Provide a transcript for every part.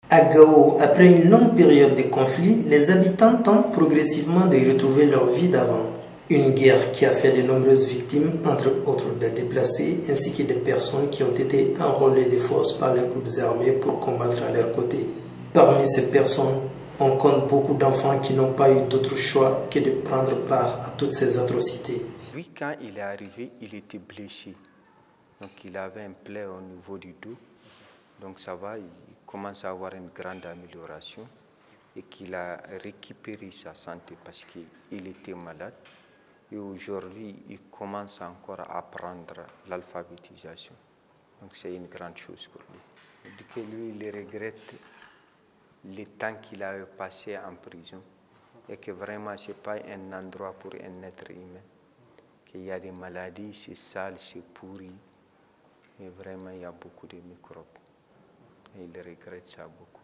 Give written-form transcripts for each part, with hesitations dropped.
À Gao, après une longue période de conflit, les habitants tentent progressivement de retrouver leur vie d'avant. Une guerre qui a fait de nombreuses victimes, entre autres des déplacés, ainsi que des personnes qui ont été enrôlées de force par les groupes armés pour combattre à leur côté. Parmi ces personnes, on compte beaucoup d'enfants qui n'ont pas eu d'autre choix que de prendre part à toutes ces atrocités. Lui, quand il est arrivé, il était blessé. Donc il avait un plaie au niveau du dos. Donc ça va, il commence à avoir une grande amélioration et qu'il a récupéré sa santé parce qu'il était malade. Et aujourd'hui, il commence encore à apprendre l'alphabétisation. Donc c'est une grande chose pour lui. Il dit que lui, il regrette le temps qu'il a passé en prison et que vraiment, ce n'est pas un endroit pour un être humain. Qu'il y a des maladies, c'est sale, c'est pourri. Et vraiment, il y a beaucoup de microbes. Et il regrette ça beaucoup.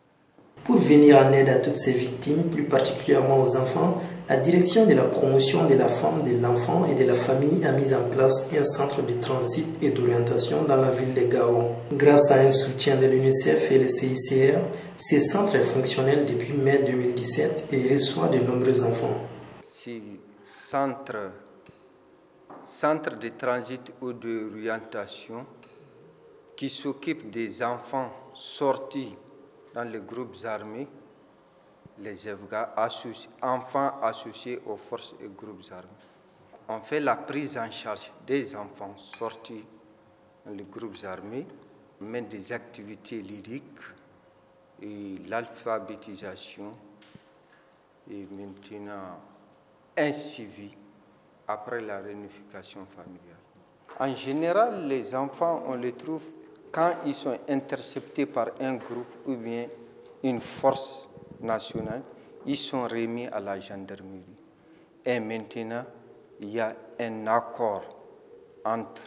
Pour venir en aide à toutes ces victimes, plus particulièrement aux enfants, la direction de la promotion de la femme, de l'enfant et de la famille a mis en place un centre de transit et d'orientation dans la ville de Gao. Grâce à un soutien de l'UNICEF et le CICR, ce centre est fonctionnel depuis mai 2017 et reçoit de nombreux enfants. Ce centre de transit ou d'orientation qui s'occupe des enfants sortis dans les groupes armés, les EFGA, enfants associés aux forces et groupes armés. On fait la prise en charge des enfants sortis dans les groupes armés, on mène des activités lyriques et l'alphabétisation et maintenant un suivi après la réunification familiale. En général, les enfants, on les trouve quand ils sont interceptés par un groupe ou bien une force nationale, ils sont remis à la gendarmerie. Et maintenant, il y a un accord entre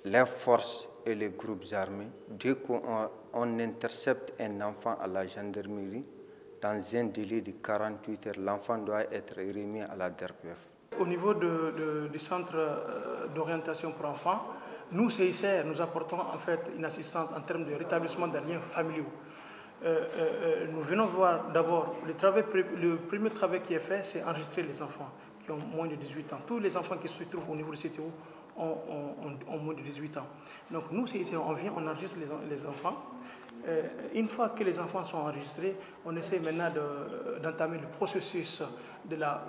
les forces et les groupes armés. Dès qu'on intercepte un enfant à la gendarmerie, dans un délai de 48 heures, l'enfant doit être remis à la DERPF. Au niveau du centre d'orientation pour enfants, nous, CICR, nous apportons en fait une assistance en termes de rétablissement des liens familiaux. Nous venons voir d'abord, le premier travail qui est fait, c'est enregistrer les enfants qui ont moins de 18 ans. Tous les enfants qui se trouvent au niveau du CTO ont moins de 18 ans. Donc nous, CICR, on vient, on enregistre les enfants. Une fois que les enfants sont enregistrés, on essaie maintenant d'entamer le processus de la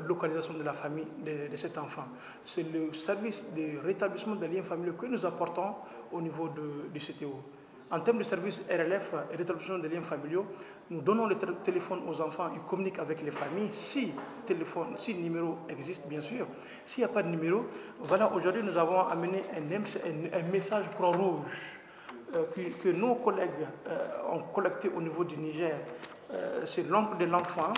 localisation de la famille de cet enfant. C'est le service de rétablissement des liens familiaux que nous apportons au niveau du CTO. En termes de service RLF et rétablissement des liens familiaux, nous donnons le téléphone aux enfants, ils communiquent avec les familles, si le numéro existe bien sûr. S'il n'y a pas de numéro, voilà, aujourd'hui nous avons amené un message Croix-Rouge que nos collègues ont collecté au niveau du Niger. C'est l'oncle de l'enfant.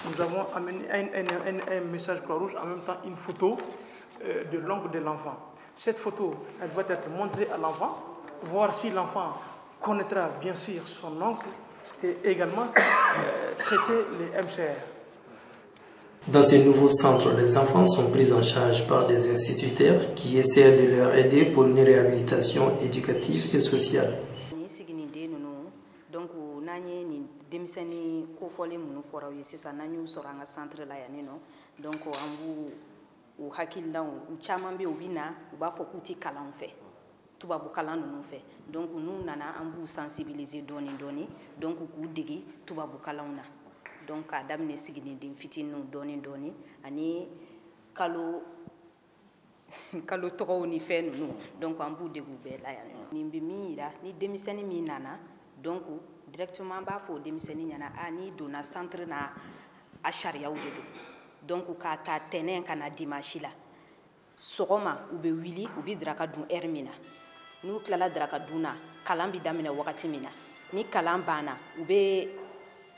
Nous avons amené un message Croix-Rouge, en même temps une photo de l'oncle de l'enfant. Cette photo, elle va être montrée à l'enfant, voir si l'enfant connaîtra bien sûr son oncle et également traiter les MCR. Dans ces nouveaux centres, les enfants sont pris en charge par des instituteurs qui essaient de leur aider pour une réhabilitation éducative et sociale. Donc, nous avons denmisɛnnin kofɔlen minnu fɔra u ye sisan n'an y'u sɔrɔ an ka centre la yan nɔ donc an b'u hakilinaw u caman bɛ yen u bɛ na u b'a fɔ k'u tɛ kalan fɛ tubabu kalan ninnu fɛ donc n'u nana an b'u sensibiliser dɔɔni dɔɔni donc k'u dege tubabu kalanw na donc k'a daminɛ siginiden fitininw dɔɔni dɔɔni ani kalo tɔgɔw ni fɛn ninnu donc an b'u dege u bɛɛ la yan nɔ nin bɛ min yira ni denmisɛnnin min nana donc directement b'a fɔ denmisɛnnin ɲɛna a n'i donna centre na a sariyaw de don donc k'a ta tɛnɛn ka na dimanche la sɔgɔma u bɛ wuli u bɛ daraka dun heure min na n'u tilala daraka dun na kalan bɛ daminɛ wagati min na ni kalan banna u bɛ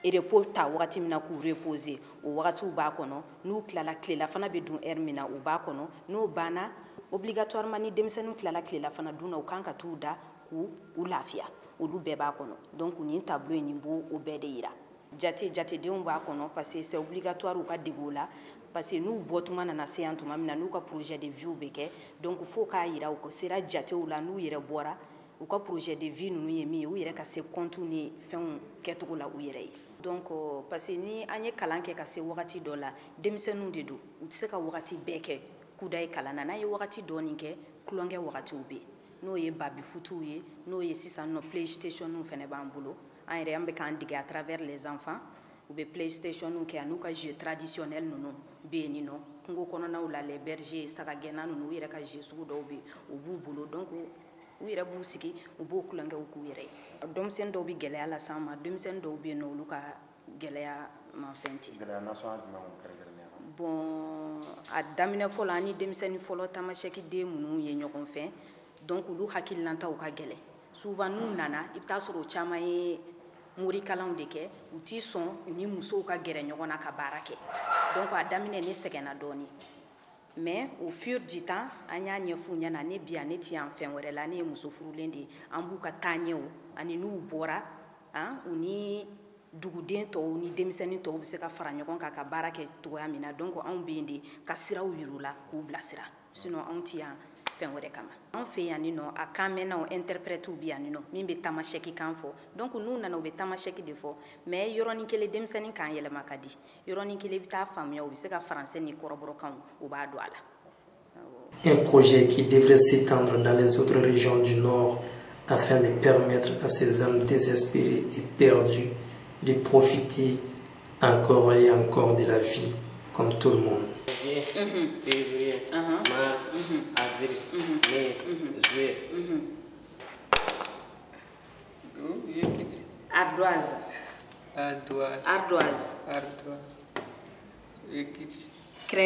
repos ta wagati min na k'u reposer o wagatiw b'a kɔnɔ n'u tilala tilela fana bɛ dun heure min na o b'a kɔnɔ n'o banna obligatoirement ni denmisɛnninw tilala tilela fana dun na u kan ka t'u da k'u lafiya olu bɛɛ b'a kɔnɔ donc nin tableau in nin b'o bɛɛ de yira jatedenw b'a kɔnɔ parce que c'est obligatoire u ka dege o la parce que n'u bɔtuma nana se yan tuma min na n'u ka projet de vie bɛ kɛ donc fo k'a yira u ko sera jatew la n'u yɛrɛ bɔra u ka projet de vie nunu ye min ye u yɛrɛ ka se compte ni fɛnw kɛcogo la u yɛrɛ ye. Donc parce que ni an ye kalan kɛ ka se wagati dɔ la denmisɛnninw de don u tɛ se ka wagati bɛɛ kɛ kuda ye kalan na n'an ye wagati dɔɔni kɛ tulonkɛ wagatiw bɛ n'o ye babi futuw ye n'o ye sisan nɔ PlayStationw fɛnɛ b'an bolo an yɛrɛ an bɛ k'an dege à travers les enfants u bɛ PlayStationw kɛ a n'u ka jeux traditionnels ninnu bɛ yen ni nɔ kungo kɔnɔnaw la les bergers sagagɛnna ninnu u yɛrɛ ka jeux sugu dɔw bɛ yen u b'u bolo donc u yɛrɛ b'u sigi u b'o tulonkɛw k'u yɛrɛ ye. Denmisɛnnin dɔw bɛ gɛlɛya las'an ma denmisɛnnin dɔw bɛ yen nɔ olu ka gɛlɛya ma fɛn ten. Gɛlɛya nasɔn jumɛn kɛrɛnkɛrɛnnen? Bon a daminɛ fɔlɔ an ni denmisɛnnin fɔlɔ tamasɛkiden minnu ye ɲɔgɔn fɛ donc olu hakilinataw ka gɛlɛn souvent n'u nana i bɛ taa sɔrɔ o caman ye morikalanw de kɛ u t'i sɔn u ni musow ka gɛrɛ ɲɔgɔn na ka baara kɛ donc a daminɛ ne sɛgɛnna dɔɔni mais au fur du temps an y'a ɲɛf'u ɲɛna ne bi yan ne ti yan fɛn wɛrɛ la ne ye muso furulen de ye an b'u ka taaɲɛw ani n'u bɔra u ni duguden tɔw ni denmisɛnnin tɔw bɛ se ka fara ɲɔgɔn kan ka baara kɛ cogoya min na donc anw bɛ yen de ka siraw yir'u la k'u bilasira sinon anw ti yan fɛn wɛrɛ kama. Anw fɛ yan nɔ a kan mɛnnaw interprètes bɛ yan nɔ min bɛ tamasɛki kan fɔ donc n'u nana u bɛ tamasɛki de fɔ mais yɔrɔnin kelen denmisɛnnin kan yɛlɛma ka di yɔrɔnin kelen i bɛ taa faamuya u bɛ se ka français ni kɔrɔbɔrɔkanw u b'a don a la. Un projet qui devrait s'étendre dans les autres régions du Nord afin de permettre à ces âmes désespérées et perdues de profiter encore et encore de la vie comme tout le monde. Février, mars, avril, mai, juillet. Ardoise. Ardoise. Ardoise. Ardoise. Créé.